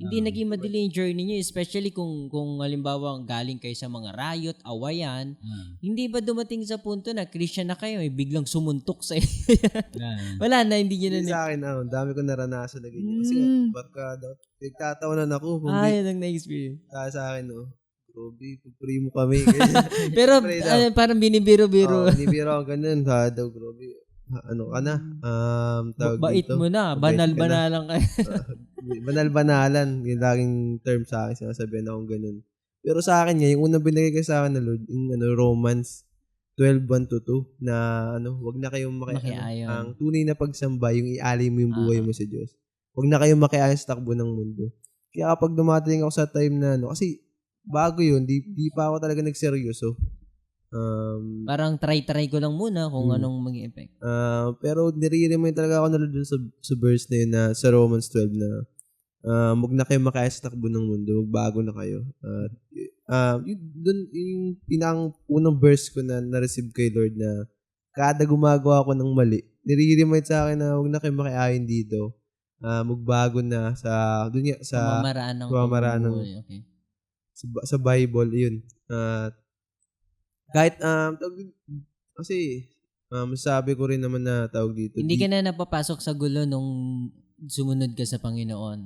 hindi naging madali yung journey niyo, especially kung halimbawa galing kayo sa mga riot, awayan, hindi ba dumating sa punto na Christian na kayo, biglang sumuntok sa wala na, hindi niyo Hindi na. sa akin, dami ko naranasan na ganyan. Kasi nga, barkada, nagtatawanan ako. Yun ang na-experience. Sa akin, grabe, pupuri mo kami. Ganyan. Pero Siyempre daw. parang binibiro-biro. Binibiro ako ganun. Daw, grabe. Ano ka na? Tawag Bait dito. mo na, Mabait ka na. banal-banalan ka. Banal-banalan. Yung laging term sa akin, sinasabihan akong ganun. Pero sa akin nga, yung unang binigay ko sa akin na Lord, yung Romans 12:1-2, na wag na kayong Makiayon. ang tunay na pagsamba, yung ialay mo yung buhay mo sa Diyos. Wag na kayong makiayon sa takbo ng mundo. Kaya kapag dumating ako sa time na kasi bago yun, di pa ako talaga nagseryoso. Parang try ko lang muna kung anong maging effect. Pero nire-remind talaga ako na doon sa verse na yun, na sa Romans 12 na wag na kayong makiayon sa takbo ng mundo, magbago na kayo. Yung unang verse ko na na-receive kay Lord, na kada gumagawa ako ng mali, nire-remind sa akin na wag na kayong makiayon dito. Magbago na sa Pamamaraan ng buhay. Okay. Sa Bible, yun. Kahit kasi masasabi ko rin naman na tawag dito. Hindi ka na napapasok sa gulo nung sumunod ka sa Panginoon.